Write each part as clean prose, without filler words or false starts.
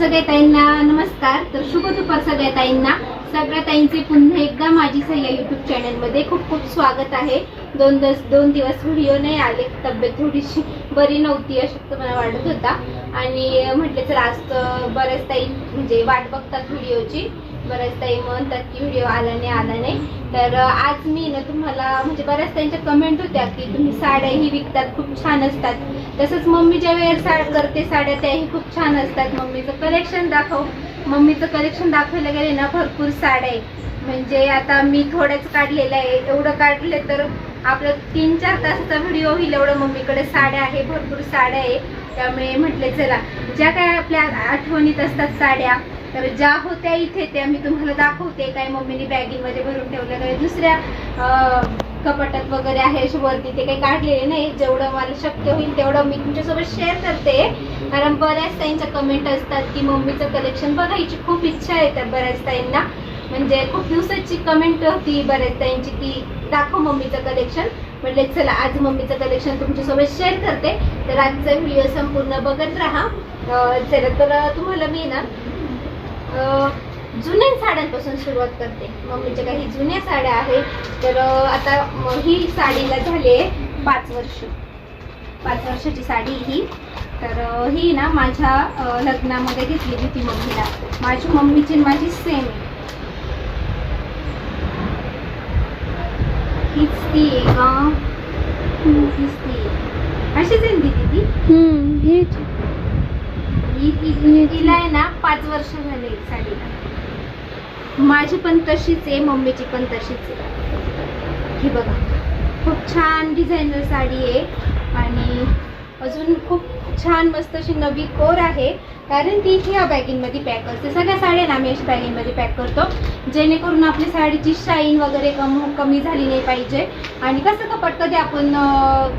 सगळ्या ताईंना नमस्कार. तर शुभ दुपार सगळ्या ताईंना. सगळ्या ताईंचे पुन्हा एकदा माझी सह्या युट्यूब चॅनलमध्ये खूप खूप स्वागत आहे. दोन दिवस व्हिडिओ नाही आले, तब्येत थोडीशी बरी नव्हती, अशक्त मला वाटत होता आणि म्हटले चला आज बऱ्याच ताई म्हणजे वाट बघतात व्हिडिओची. बऱ्याच ताई म्हणतात की व्हिडिओ आला नाही. तर आज मी ना तुम्हाला म्हणजे बऱ्याच त्यांच्या कमेंट होत्या की तुम्ही साड्याही विकतात, खूप छान असतात. तसंच मम्मी ज्या वेळेस करते साड्या त्याही खूप छान असतात. मम्मीचं कलेक्शन दाखवायला गेले ना भरपूर साड्या आहे. म्हणजे आता मी थोड्याच काढलेलं आहे, एवढं काढले तर आपलं 3-4 तासाचा व्हिडिओ होईल. एवढं मम्मीकडे साड्या आहे, भरपूर साड्या आहे. त्यामुळे म्हटले चला ज्या काय आपल्या आठवणीत असतात साड्या, तर ज्या होत्या इथे त्या मी तुम्हाला दाखवते. काय मम्मीने बॅगीमध्ये भरून ठेवल्या, काही दुसऱ्या कपाटात वगैरे आहे अशी वरती, ते काही काढलेले नाही. जेवढं मला शक्य होईल तेवढं मी तुमच्यासोबत शेअर करते. कारण बऱ्याच ताईंच्या कमेंट असतात की मम्मीचं कलेक्शन बघायची खूप इच्छा आहे. तर बऱ्याच ताईंना म्हणजे खूप दिवसाची कमेंट होती बऱ्याच ताईंची की दाखव मम्मीचं कलेक्शन. म्हटले चला आज मम्मीचं कलेक्शन तुमच्यासोबत शेअर करते. तर आजचा व्हिडिओ संपूर्ण बघत राहा. चला तर तुम्हाला मी ना जुन्या साड्यांपासून सुरुवात करते. मम्मीच्या काही जुन्या साड्या आहेत. तर आता ही साडीला झाले 5 वर्षाची साडी ही. तर ही ना माझ्या लग्नामध्ये घेतलेली होती मम्मीला. माझी मम्मीची माझी सेम हीच ती अशीच आहे दीदी ती. तिला आहे ना 5 वर्ष झाले साडीला. माझी पण तशीच आहे, मम्मीची पण तशीच आहे. ही बघा खूप छान डिझायनर साडी आहे आणि अजून खूप छान मस्त अशी नवी कोर आहे. कारण ती ह्या बॅगिंगमध्ये पॅक असते. सगळ्या साड्या ना आम्ही अशी बॅगिंगमध्ये पॅक करतो जेणेकरून आपली साडीची शाईन वगैरे कमी झाली नाही पाहिजे. आणि कसं कपाट कधी आपण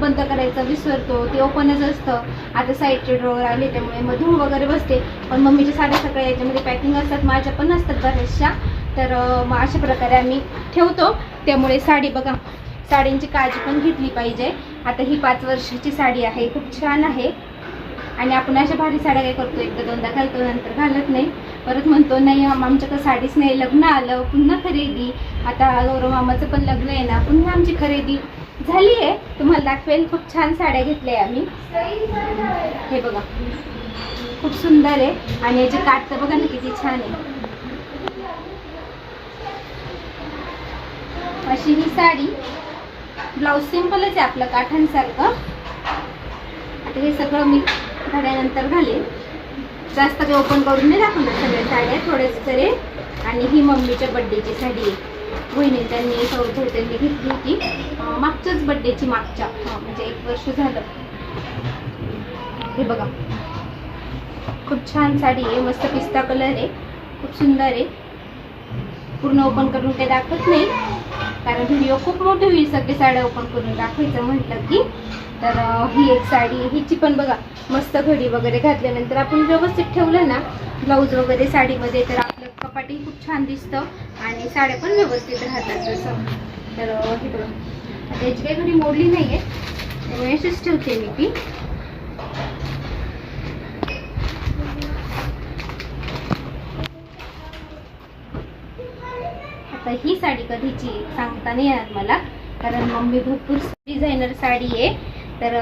बंद करायचं विसरतो, ते ओपनच असतं. आता साईडचे ड्रॉवर आले त्यामुळे मग धूळ वगैरे बसते. पण मम्मीच्या साड्या सगळ्या याच्यामध्ये पॅकिंग असतात, माझ्या पण असतात बऱ्याचशा. तर मग अशा प्रकारे आम्ही ठेवतो. त्यामुळे साडी बघा, साडींची काळजी पण घेतली पाहिजे. आता ही 5 वर्षाची साडी आहे, खूप छान आहे. आणि आपण अशा भारी साड्या काय करतो, एकदा दोनदा घालतो नंतर घालत नाही. परत म्हणतो नाही आमच्याकडे साडीच नाही, लग्न आलं पुन्हा खरेदी. आता गौरव मामाचं पण लग्न आहे ना, पुन्हा आमची खरेदी झाली आहे. तुम्हाला दाखवेल. खूप छान साड्या घेतल्या आम्ही. हे बघा खूप सुंदर आहे. आणि याचे काठ तर बघा ना किती छान आहे. अशी ही साडी. ब्लाऊज सिंपलच आहे आपलं काठांसारखं. आता हे सगळं मी घाल्यानंतर घालेल. जास्त काही ओपन करून नाही दाखवणार सगळ्या साड्या, थोडेच करेल. आणि ही मम्मीच्या बड्डेची साडी आहे. वहिनी त्यांनी घेतली होती मागच्याच बड्डेची, म्हणजे 1 वर्ष झालं. हे बघा खूप छान साडी आहे, मस्त पिस्ता कलर आहे, खूप सुंदर आहे. पूर्ण ओपन करून काही दाखवत नाही कारण व्हिडिओ खूप मोठे होईल सगळे साड्या ओपन करून दाखवायचं म्हटलं की. तर ही एक साडी, हिची पण बघा मस्त घडी वगैरे घातल्यानंतर आपण व्यवस्थित ठेवलं ना ब्लाऊज वगैरे साडीमध्ये, तर आपलं कपाटही खूप छान दिसतं आणि साड्या पण व्यवस्थित राहतात तसं. तर हे बघा आता याची काही घडी मोडली नाही आहे त्यामुळे अशीच ठेवते मी ती. आता ही साडी कधीची सांगता नाही येणार मला, कारण मम्मी भरपूर डिझायनर साडी आहे. तर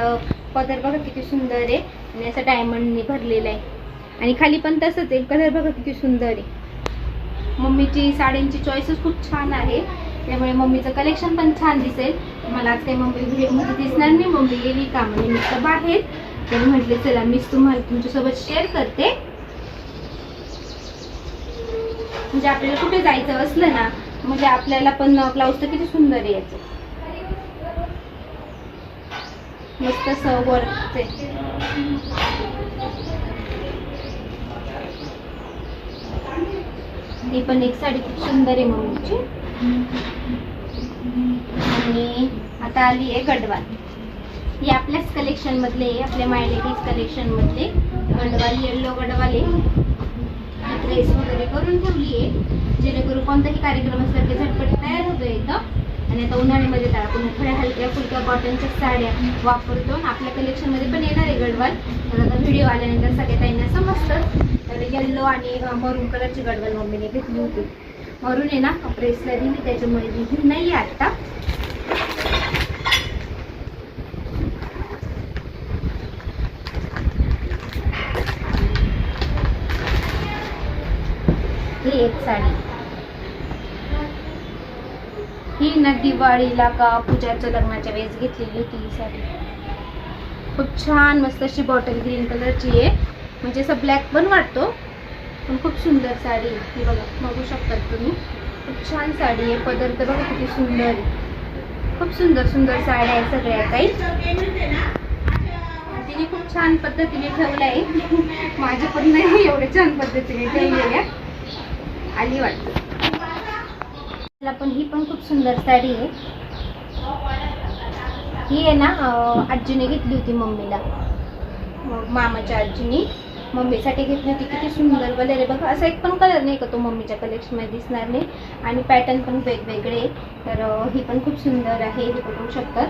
पदर बघा किती सुंदर आहे आणि असं डायमंडने भरलेलं आहे. आणि खाली पण तसंच आहे. कलर बघा किती सुंदर आहे. मम्मीची साड्यांची चॉईसच खूप छान आहे. त्यामुळे मम्मीचं कलेक्शन पण छान दिसेल. मला आज काही मम्मी व्हिडिओमध्ये दिसणार नाही. मम्मी गेली कामानिमित्त बाहेर. तर म्हटले चला मीच तुम्हाला तुमच्यासोबत शेअर करते. म्हणजे आपल्याला कुठे जायचं असलं ना, म्हणजे आपल्याला पण ब्लाऊज तर किती सुंदर आहे याचं, मस्त असं वर्कचे. ही पण एक साडी खूप सुंदर आहे मम्मीची. आणि आता आली आहे गडवाल. ही आपल्याच कलेक्शन मधले आहे, आपल्या माय लेडीज कलेक्शन मधले गडवाल. येल्लो गडवाल आहे. ड्रेस वगैरे करून ठेवली आहे जेणेकरून कोणताही कार्यक्रम असला की झटपट तयार होतो इथं. आणि आता उन्हाळ्यामध्ये तर आपण थोड्या हलक्या फुलक्या कॉटनच्या साड्या वापरतो. आपल्या कलेक्शनमध्ये पण येणार आहे गडवाल. तर आता व्हिडिओ आल्यानंतर सगळ्या ताईंना समजतं. तर येल्लो आणि मरून कलरची गडवाल मम्मीने घेतली होती. मरून आहे ना प्रेसला दिली, त्याच्यामुळे ही नाही आहे आत्ता. ही एक साडी, ही ना दिवाळीला का पूजाच्या लग्नाच्या वेळेस घेतलेली होती ही साडी. खूप छान मस्त अशी बॉटल ग्रीन कलरची आहे, म्हणजे असं ब्लॅक पण वाटतो, पण खूप सुंदर साडी. ही बघा, बघू शकतात तुम्ही, खूप छान साडी आहे. पदर तर बघा किती सुंदर आहे. खूप सुंदर सुंदर साड्या आहे सगळ्या काही. तिने खूप छान पद्धतीने ठेवलं आहे. माझ्या पण नाही एवढ्या छान पद्धतीने ठेवलेल्या आली वाटतं. पण ही पण खूप सुंदर साडी आहे. ही आहे ना आजीने घेतली होती मम्मीला, मामाच्या आजीने मम्मीसाठी घेतली होती. किती सुंदर कलर आहे बघा. असा एक पण कलर नाही का तो मम्मीच्या कलेक्शनमध्ये दिसणार नाही. आणि पॅटर्न पण वेगवेगळे. तर ही पण खूप सुंदर आहे, हे बघू शकतात.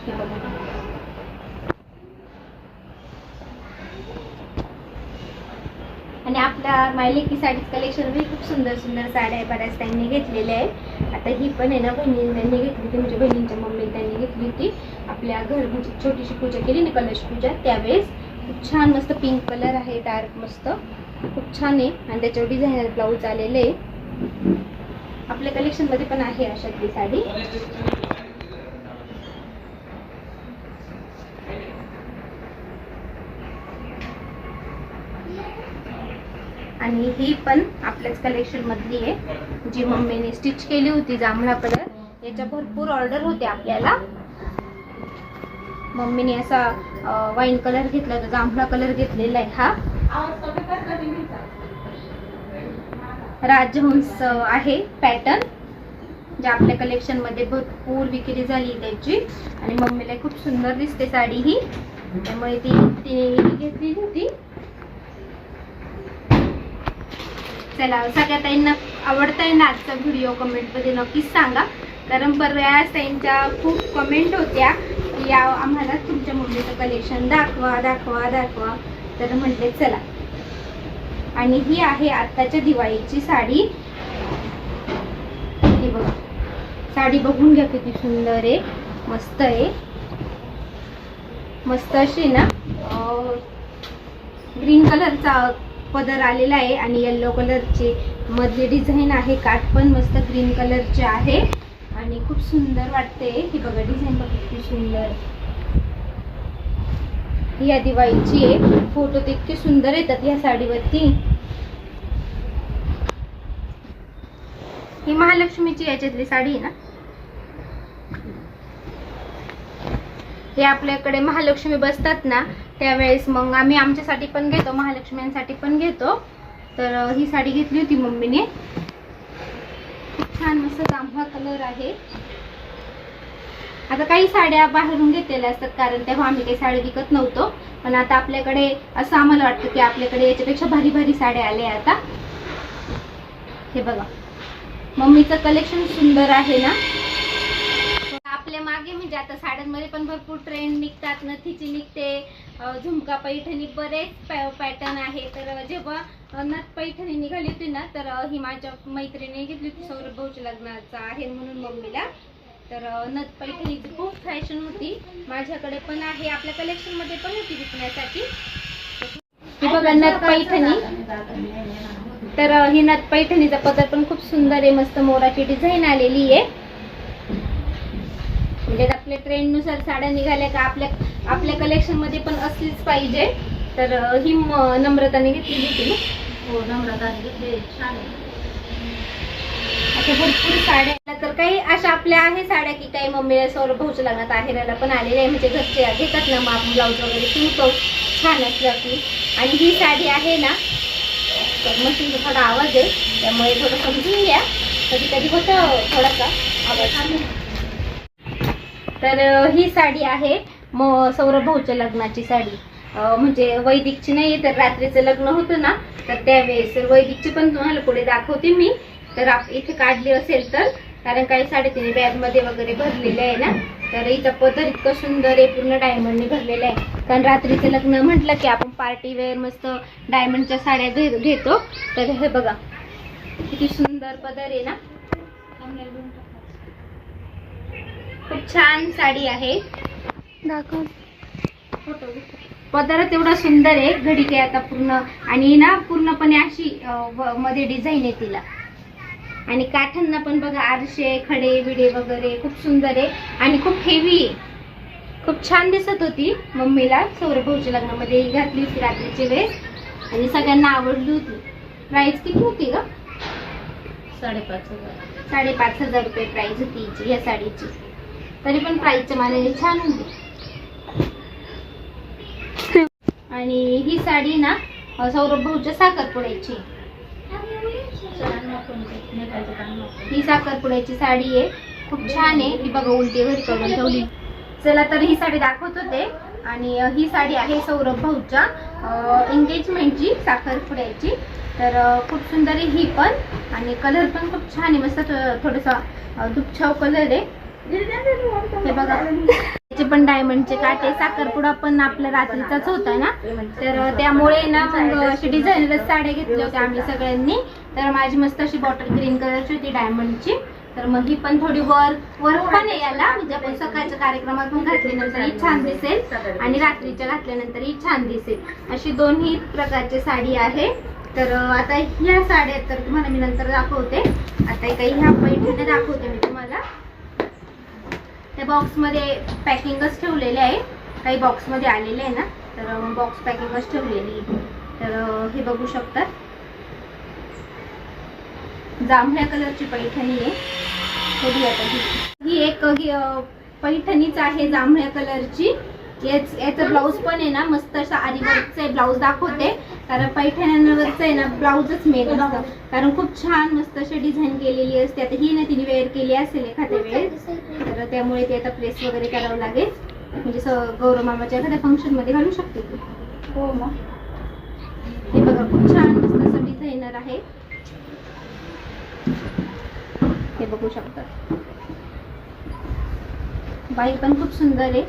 हे बघा, आणि आपल्या मायलेकी साडीज कलेक्शनमध्ये खूप सुंदर सुंदर साड्या आहे, बऱ्याच त्यांनी घेतलेल्या आहे. आता ही पण आहे ना बहिणीने त्यांनी घेतली होती, म्हणजे बहिणींच्या मम्मीने त्यांनी घेतली होती. आपल्या घर म्हणजे छोटीशी पूजा केली ना, कलश पूजा, त्यावेळेस. खूप छान मस्त पिंक कलर आहे, डार्क मस्त, खूप छान आहे. आणि त्याच्यावर डिझायनर ब्लाऊज आलेले आहे. आपल्या कलेक्शनमध्ये पण आहे अशातली साडी. आणि ही पण आपल्याच कलेक्शन मधली आहे, जी मम्मीने स्टिच केली होती. जांभळा कलर, याच्या भरपूर ऑर्डर होते आपल्याला. मम्मीने असा वाईन कलर घेतला होता, जांभळा कलर घेतलेला आहे. हा राजहंस आहे पॅटर्न, जे आपल्या कलेक्शन मध्ये भरपूर विक्री झाली त्याची. आणि मम्मीला खूप सुंदर दिसते साडी ही, त्यामुळे ती घेतली होती. चला, सगळ्या ताईंना आवडताय ना आजचा व्हिडिओ कमेंटमध्ये नक्कीच सांगा, कारण बऱ्याच ताईंच्या खूप कमेंट होत्या की आम्हाला तुमच्या मम्मीचं कलेक्शन दाखवा दाखवा दाखवा. तर म्हटले चला. आणि ही आहे आत्ताच्या दिवाळीची साडी. ही बघा, साडी बघून घ्या किती सुंदर आहे, मस्त आहे. मस्त अशी ना ग्रीन कलरचा पदर आलेला आहे आणि येल्लो कलरचे मधली डिझाईन आहे. काठ पण मस्त ग्रीन कलरचे आहे आणि खूप सुंदर वाटते. ही बघा डिझाईन बघा किती सुंदर. ही या दिवाळीची आहे. फोटो तर इतके सुंदर येतात या साडीवरती. ही महालक्ष्मीची याच्यातली साडी आहे ना. हे आपल्याकडे महालक्ष्मी बसतात ना, त्यावेळेस मग आम्ही आमच्यासाठी पण घेतो, महालक्ष्म्यांसाठी पण घेतो. तर ही साडी घेतली होती मम्मीने. खूप छान मस्त जांभळा कलर आहे. आता काही साड्या बाहेरून घेतलेल्या असतात, कारण तेव्हा आम्ही काही साडी विकत नव्हतो. पण आता आपल्याकडे असं आम्हाला वाटतं की आपल्याकडे याच्यापेक्षा भारी भारी साड्या आल्या आता. हे बघा, मम्मीचं कलेक्शन सुंदर आहे ना. आपल्या मागे म्हणजे आता साड्यांमध्ये पण भरपूर ट्रेंड निघतात, नथीची निघते, झुमका पैठणी, बरेच पॅटर्न आहे. तर जेव्हा नथ पैठणी निघाली होती ना, तर ही माझ्या मैत्रिणीने घेतली होती, सौरभ भाऊच्या लग्नाचा आहे म्हणून मम्मीला. तर नथ पैठणीची खूप फॅशन होती. माझ्याकडे पण आहे, आपल्या कलेक्शन मध्ये पण होती विकण्यासाठी. ही बघा नथ पैठणी. तर ही नथ पैठणीचा पदर पण खूप सुंदर आहे, मस्त मोराची डिझाईन आलेली आहे. म्हणजे आपल्या ट्रेंड नुसार साड्या निघाल्या का आपल्या कलेक्शन मध्ये पण असलीच पाहिजे. तर ही नम्रताने घेतली होती ना. हो, नम्रताने घेतली, छान आहे. अशा भरपूर साड्या. तर काही अशा आपल्या आहे साड्या की काही मम्मीला सौरभ भाऊच्या लग्नात आहेराला पण आलेल्या आहे, म्हणजे घरचे घेतात ना, मग आपण ब्लाऊज वगैरे शिवतो छान असलं की. आणि ही साडी आहे ना, मशीनचा थोडा आवाज आहे त्यामुळे थोडं समजून घ्या, कधी कधी होतं थोडासा आवाज. तर ही साडी आहे सौरभ भाऊच्या लग्नाची साडी, म्हणजे वैदिकची नाही, तर रात्रीचं लग्न होतं ना, तर त्यावेळेस वैदिकची पण तुम्हाला पुढे दाखवते मी. तर इथे काढली असेल तर कारण काही साडेतीन बॅग मध्ये वगैरे भरलेले आहे ना. तर इथं पदर इतकं सुंदर आहे, पूर्ण डायमंडने भरलेलं आहे. कारण रात्रीचं लग्न म्हटलं की आपण पार्टी वेअर मस्त डायमंडच्या साड्या घेतो. तर हे बघा किती सुंदर पदर आहे ना. खूप छान साडी आहे. दाखव पदर एवढा सुंदर आहे. घडी काय आता पूर्ण आणि ना पूर्णपणे अशी मध्ये डिझाईन आहे तिला. आणि काठांना पण बघा आरशे खडे विडे वगैरे खूप सुंदर आहे आणि खूप हेवी आहे. खूप छान दिसत होती. मम्मीला सौरभ भाऊच्या लग्नामध्ये ही घातली होती रात्रीची वेळेस आणि सगळ्यांना आवडली होती. प्राइस किती होती ग? 5,500 रुपये प्राइस होती हिची या साडीची. तरी पण प्राइसच्या मानाने छान होती. आणि ही साडी ना सौरभ भाऊच्या साखरपुड्याची. ही साखरपुड्याची साडी आहे. खूप छान आहे. ती बघा उलटी घरी करून ठेवली. चला तर ही साडी दाखवत होते. आणि ही साडी आहे सौरभ भाऊच्या एंगेजमेंटची साखरपुड्याची. तर खूप सुंदर आहे ही पण. आणि कलर पण खूप छान आहे. मस्त थोडासा दुपछाव कलर आहे. हे बघा त्याचे पण डायमंडचे काटे. साखरपुडा पण आपल्या रात्रीचाच होता ना. तर त्यामुळे ना मग अशी डिझाईनर साड्या घेतल्या होत्या आम्ही सगळ्यांनी. तर माझी मस्त अशी बॉटल ग्रीन कलरची होती डायमंडची. तर मग ही पण थोडी वर्क पण आहे याला. म्हणजे आपण सकाळच्या कार्यक्रमात पण घातल्यानंतर ही छान दिसेल आणि रात्रीच्या घातल्यानंतर ही छान दिसेल. अशी दोन्ही प्रकारची साडी आहे. तर आता ह्या साड्या तर तुम्हाला मी नंतर दाखवते. आता काही ह्या पैठण्या दाखवते मी तुम्हाला. त्या बॉक्समध्ये पॅकिंगच ठेवलेले आहे. काही बॉक्समध्ये आलेले आहे ना. तर बॉक्स पॅकिंगच ठेवलेली. तर हे बघू शकतात. जांभळ्या कलरची पैठणी आहे. ही एक पैठणीच आहे जांभळ्या कलरची. याचं ब्लाऊज पण आहे ना मस्त असं आरीवर्कचं ब्लाऊज दाखवते. कारण पैठण्यांवरचं आहे ना ब्लाऊजच मेन असतं. कारण खूप छान मस्त अशी डिझाईन केलेली असते. आता ही ना तिने वेअर केली असेल एखाद्या वेळेस. तर त्यामुळे ते आता प्रेस वगैरे करावं लागेल. म्हणजे गौरव मामाच्या एखाद्या फंक्शन मध्ये घालू शकते ती. हो मग हे बघा खूप छान मस्त असं डिझायनर आहे. हे बघू शकता. बाई पण खूप सुंदर आहे.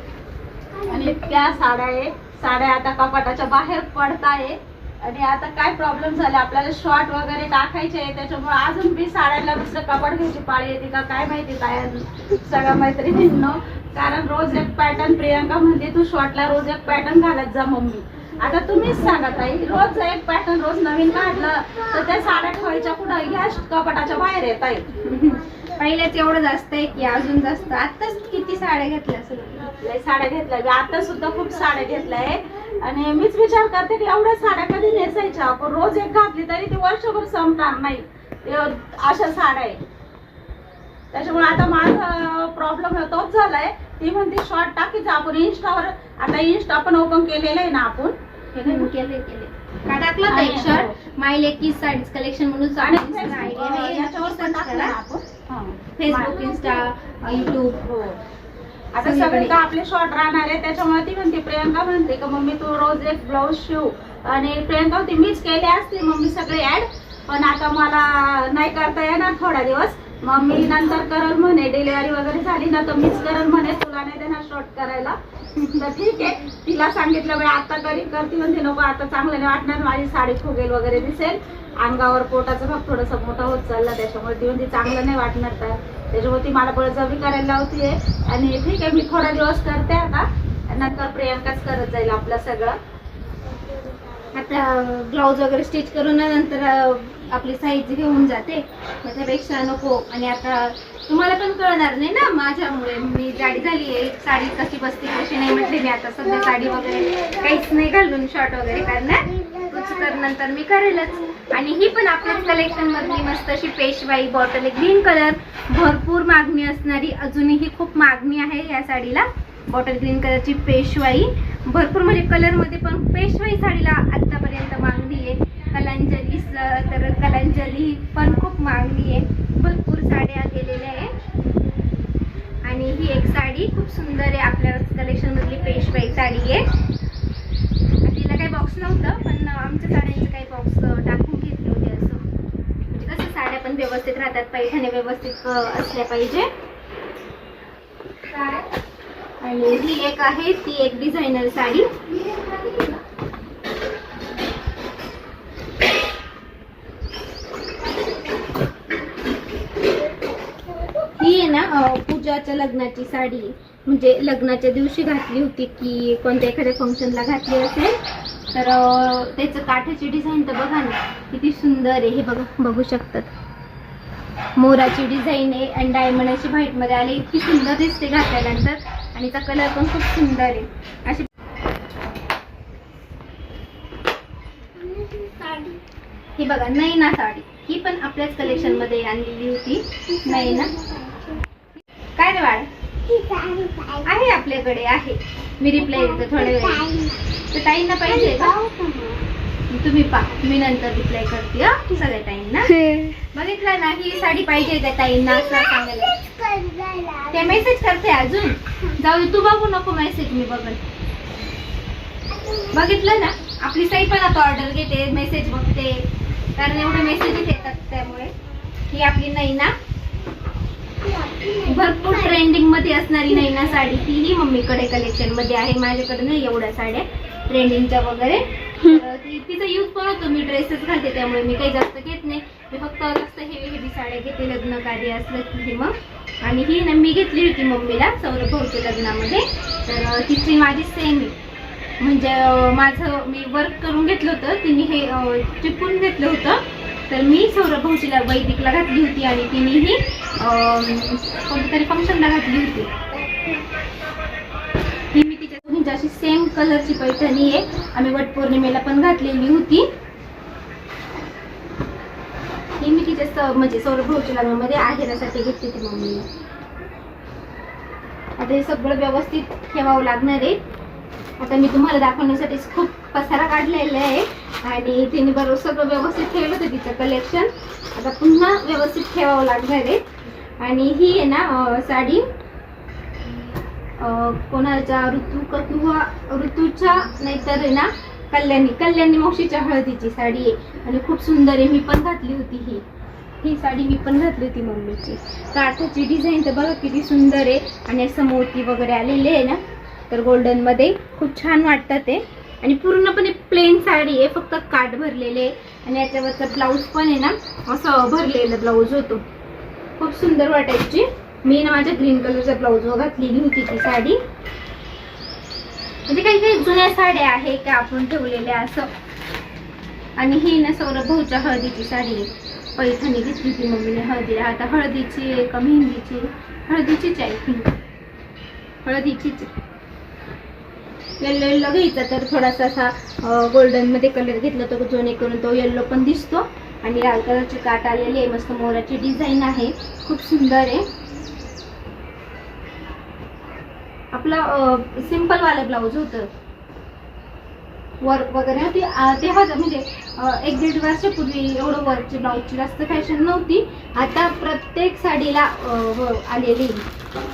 आणि त्या साड्या आता कपाटाच्या बाहेर पडताय. आणि आता काय प्रॉब्लेम झाले आपल्याला शॉर्ट वगैरे टाकायचे. त्याच्यामुळे अजून बी साड्यांना दुसरं कपाट घ्यायची पाळी येते का काय माहिती काय सगळ्या मैत्रिणींनो. कारण रोज एक पॅटर्न प्रियंका म्हणते तू शॉर्टला रोज एक पॅटर्न घालत जा मम्मी. आता तुम्हीच सांगा ताई. रोज एक पॅटर्न रोज नवीन काढलं तर त्या साड्या ठेवायच्या कुठं ह्या कपाटाच्या बाहेर येत आहे. पहिल्याच एवढं जास्त आहे की अजून जास्त. आताच किती साड्या घेतल्या असेल. साड्या घेतल्या. आता सुद्धा खूप साड्या घेतल्या आहे. आणि मीच विचार करते की एवढ्या साड्या कधी नेसायच्या. आपण रोज एक घातली तरी ती वर्षभर संपणार नाही. अशा साड्या आहे. त्याच्यामुळे आता माझा प्रॉब्लेम तोच झालाय. ती म्हणते शॉर्ट टाकीच आपण इंस्टावर. आता इंस्टा पण ओपन केलेलं आहे ना आपण. केले का टाकलं होतं एक शर्ट माय लेकीज साडीज कलेक्शन म्हणून फेसबुक इंस्टा युट्यूब. हो आता सगळे का आपले शॉर्ट राहणार आहे. त्याच्यामुळे ती म्हणते प्रियंका म्हणते का मम्मी तू रोज एक ब्लाऊज शिव. आणि प्रियंका होती मीच केले असते मम्मी सगळे ऍड. पण आता मला नाही करता येणार थोडा दिवस. मग मी नंतर करल म्हणे. डिलिव्हरी वगैरे झाली ना तर मीच करल म्हणे. तुला नाही देणार शॉर्ट करायला. तर ठीक आहे. तिला सांगितलं बाई आता करती म्हणते नको आता चांगलं नाही वाटणार. माझी साडी फुगेल वगैरे दिसेल. अंगावर पोटाचा भाग थोडासा मोठा होत चालला. त्याच्यामुळे ती म्हणते चांगलं नाही वाटणार. तर त्याच्यामुळे ती मला बळजबरी करायला लावतीये. आणि ठीक आहे मी थोडा दिवस करते आता. नंतर प्रियंकाच करत जाईल आपलं सगळं. आता ब्लाऊज वगैरे स्टिच करून नंतर आपली साईज घेऊन जाते. त्यापेक्षा नको. आणि आता तुम्हाला पण कळणार नाही ना माझ्यामुळे. मी जाडी झाली आहे. साडी कशी बसते कशी नाही म्हटली मी. आता सध्या साडी वगैरे काहीच नाही घालून शॉर्ट वगैरे करणार. तर नंतर मी करेलच. आणि ही पण आपल्याच कलेक्शन मधली मस्त अशी पेशवाई बॉटल ग्रीन कलर. भरपूर मागणी असणारी. अजूनही खूप मागणी आहे या साडीला. बॉटल ग्रीन कलरची पेशवाई. भरपूर म्हणजे कलर मध्ये पण पेशवाई साडीला आतापर्यंत मागणी आहे. कलांजली तर कलांजली पण खूप मागणी आहे. भरपूर साड्या गेलेल्या आहे. आणि ही एक साडी खूप सुंदर आहे. आपल्या कलेक्शन मधली पेशवाई साडी आहे. तिला काही बॉक्स नव्हतं पण आमच्या साड्यांचे काही बॉक्स टाकून घेतले होते. असं म्हणजे कसं साड्या पण व्यवस्थित राहतात. पैठणी व्यवस्थित असल्या पाहिजे. आणि ही एक आहे, ती एक डिझायनर साडी. ही आहे ना पूजाच्या लग्नाची साडी, म्हणजे लग्नाच्या दिवशी घातली होती की कोणत्या एखाद्या फंक्शनला घातली असेल तर त्याचं काठाची डिझाईन तर बघा ना किती सुंदर आहे. हे बघा, बघू शकतात, मोराची डिझाईन आहे आणि डायमंड अशी व्हाईट मध्ये आली, इतकी सुंदर दिसते घातल्यानंतर. आणि त्याचा कलर पण खूप सुंदर आहे. अशी ही बघा नैना साडी, ही पण आपल्याच कलेक्शन मध्ये आणलेली होती. नैना काय रे बाळ आहे आपल्याकडे आहे. मी रिप्लाय देते थोड्या वेळ. तर ताईंना पाहिजे का? तुम्ही मी नंतर रिप्लाय करते सगळ्या ताईंना. बघितलं ना, ही साडी पाहिजे त्या ताईंना असं सांगायला. ते मेसेज करते अजून. जाऊ दे, तू बघू नको मेसेज, मी बघल. बघितलं ना, आपली साई पण आता ऑर्डर घेते, मेसेज बघते, कारण एवढे मेसेजेस येतात. त्यामुळे ही आपली नैना, भरपूर ट्रेंडिंग मध्ये असणारी नैना साडी, तीही मम्मीकडे कलेक्शन मध्ये आहे. माझ्याकडे नाही एवढ्या साड्या ट्रेंडिंगच्या वगैरे. तिचा यूज पण होतो, मी ड्रेसेस घालते त्यामुळे मी काही जास्त घेत नाही. मी फक्त जास्त हेवी साड्या घेते लग्न कार्य असलं की मग. आणि ही ना मी घेतली होती मम्मीला सौरभ भाऊच्या लग्नामध्ये. तर तिची माझी सेम आहे, म्हणजे माझं मी वर्क करून घेतलं होतं, तिने हे चिपकून घेतलं होतं. तर मी सौरभ भाऊचीला वैदिकला घातली होती आणि तिनेही कोणत्या तरी फंक्शनला घातली होती. ही मी तिच्या अशी सेम कलरची पैठणी आहे, आम्ही वटपौर्णिमेला पण घातलेली होती. ही मी तिच्या म्हणजे सौरभ भाऊच्या लग्नामध्ये आहेरासाठी घेतली होती मम्मीला. आता हे सगळं व्यवस्थित ठेवावं लागणार आहे. आता मी तुम्हाला दाखवण्यासाठी खूप पसारा काढलेला आहे आणि तिने बरोबर सगळं व्यवस्थित ठेवलं होतं तिचं कलेक्शन. आता पुन्हा व्यवस्थित ठेवावं लागणार आहे. आणि ही आहे ना साडी कोणाच्या ऋतूच्या नाहीतर आहे ना कल्याणी मावशीच्या हळदीची साडी आहे आणि खूप सुंदर आहे. मी पण घातली होती ही साडी, मी पण घातली होती मम्मीची. काठाची डिझाईन तर बघा किती सुंदर आहे आणि असं मोती वगैरे आलेले आहे ना, तर गोल्डन मध्ये खूप छान वाटतं ते. आणि पूर्णपणे प्लेन साडी आहे, फक्त काठ भरलेले आणि याच्यावरचं ब्लाऊज पण आहे ना असं भरलेलं ब्लाऊज होतो, खूप सुंदर वाटायची. मी ना माझ्या ग्रीन कलरचा ब्लाऊज घातलेली होती ती साडी. म्हणजे काही काही जुन्या साड्या आहे का आपण ठेवलेल्या असं. आणि ही ना सौरभ भाऊच्या हळदीची साडी आहे, पैठणी घेतली होती मम्मीने हळदीला. आता हळदीची आहे का मेहंदीची? हळदीचीच आहे, हळदीचीच. येल्लो येल्लो घ्यायचा तर थोडासा असा गोल्डन मध्ये कलर घेतला तर जेणेकरून तो येल्लो पण दिसतो. आणि लाल कलरची काट आलेली आहे, मस्त मोराची डिझाईन आहे, खूप सुंदर आहे. आपलं सिंपल वाला ब्लाऊज होतं, वर्क वगैरे होती तेव्हा, म्हणजे 1-1.5 वर्षापूर्वी एवढं वर्कची ब्लाऊजची जास्त फॅशन नव्हती. आता प्रत्येक साडीला आलेली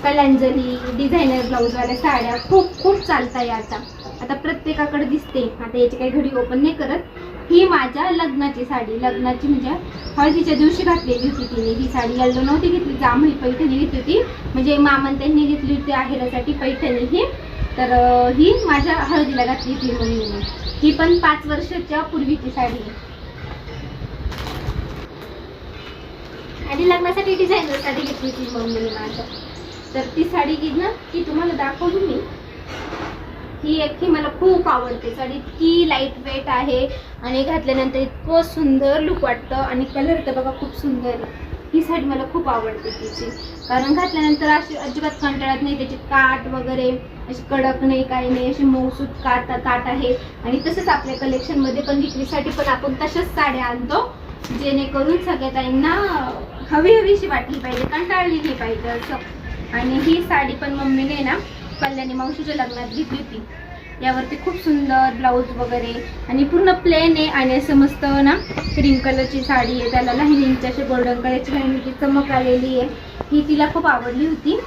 कलांजली डिझायनर ब्लाऊजवाल्या साड्या खूप चालत आहे आता प्रत्येकाकडे दिसते. आता याची काही घडी ओपन नाही करत. ही माझ्या लग्नाची साडी, लग्नाची म्हणजे हळदीच्या दिवशी घातलेली होती तिने. ही साडी येल्लो नव्हती घेतली, जांभळी पैठणी घेतली होती, म्हणजे मामन त्यांनी घेतली होती आहेरासाठी पैठणी ही. तर ही माझ्या हळदीला घातली होती मम्मीने. ही पण 5 वर्षाच्या पूर्वीची साडी आहे. आणि लग्नासाठी डिझायनर साडी घेतली होती मम्मीने माझ्या. तर ती साडी ना ती तुम्हाला दाखवली मी. ही मला खूप आवडते साडी, इतकी लाईट वेट आहे आणि घातल्यानंतर इतकं सुंदर लुक वाटतं. आणि कलर तर बघा खूप सुंदर आहे. ही साडी मला खूप आवडते तिची, कारण घातल्यानंतर अशी अजिबात कंटाळत नाही. त्याची काठ वगैरे अशी कडक नाही, काही नाही, अशी मऊसूत काठ आहे. आणि तसंच आपल्या कलेक्शनमध्ये पण विक्रीसाठी पण आपण तशाच साड्या आणतो, जेणेकरून सगळ्या ताईंना हवीशी वाटली पाहिजे, कंटाळली नाही पाहिजे असं. आणि ही साडी पण मम्मीने ना कल्याणी मावशीच्या लग्नात घेतली होती. यावरती खूप सुंदर ब्लाऊज वगैरे आणि पूर्ण प्लेन आहे. आणि असं मस्त ना क्रीम कलरची साडी आहे, त्याला लाईनिंगची अशी गोल्डन कलरची लाईनिंगची चमक आलेली आहे. ही तिला खूप आवडली होती.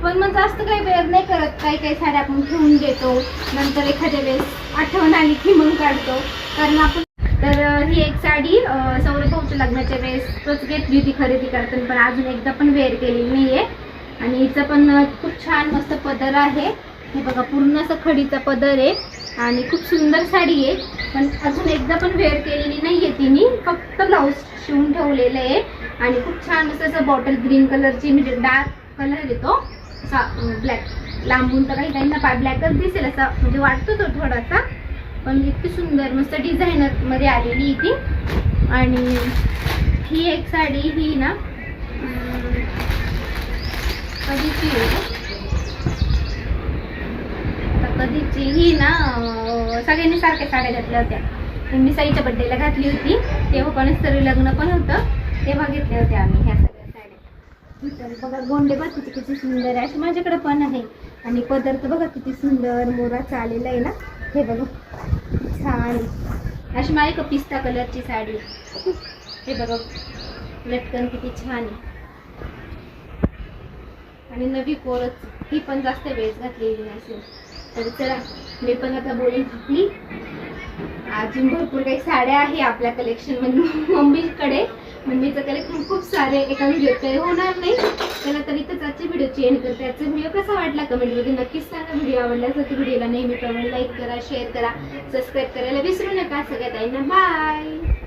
पण मग जास्त काही वेअर नाही करत, काही साड्या आपण ठेवून देतो, नंतर एखाद्या वेळेस आठवण आली की मग काढतो. कारण आपण तर ही एक साडी सौरभ भाऊच्या लग्नाच्या वेळेसच घेतली होती खरेदी करताना, पण अजून एकदा पण वेअर केलेली नाहीये. आणि हिचं पण खूप छान मस्त पदर आहे. हे बघा पूर्ण असं खडीचा पदर आहे आणि खूप सुंदर साडी आहे, पण अजून एकदा पण वेअर केलेली नाहीये तिने, फक्त ब्लाऊज शिवून ठेवलेलं आहे. आणि खूप छान मस्त असं बॉटल ग्रीन कलरची, म्हणजे डार्क कलर येतो असा ब्लॅक, लांबून तर काही काहींना ब्लॅकच दिसेल असा म्हणजे वाटतो तो थोडासा, पण इतकी सुंदर मस्त डिझायनर मध्ये आलेली ती. आणि ही एक साडी ही ना कधीची आहे, कधीची ही ना सगळ्यांनी सारख्या साड्या घातल्या होत्या. मी साईच्या बड्डेला घातली होती, तेव्हा कोणाच तरी लग्न पण होतं, तेव्हा घेतल्या होत्या आम्ही ह्या सगळ्या साड्या. तर बघा गोंडे बघ किती सुंदर आहे, अशी माझ्याकडे पण आहे. आणि पदर तर बघा किती सुंदर मोराचा आलेला आहे ना, हे बघा छान. अशी माझी पिस्ता कलरची साडी, हे बघा लटकन किती छान आहे. आणि नवी पोरच, ही पण जास्त वेळेस घातलेली नसेल. तर चला मी पण आता बोलून थकली. अजून भरपूर काही साड्या आहे आपल्या कलेक्शन मध्ये मम्मीकडे. मम्मीचं कलेक्शन खूप सारे एका व्हिडिओत काही होणार नाही. त्याला तर इथंच आजची व्हिडिओ एंड करते. आजचा व्हिडिओ कसा वाटला कमेंटमध्ये नक्कीच सांगा. व्हिडिओ आवडला तर व्हिडिओला नेहमीप्रमाणे लाईक करा, शेअर करा, सबस्क्राईब करायला विसरू नका. सगळ्या ताईंना बाय.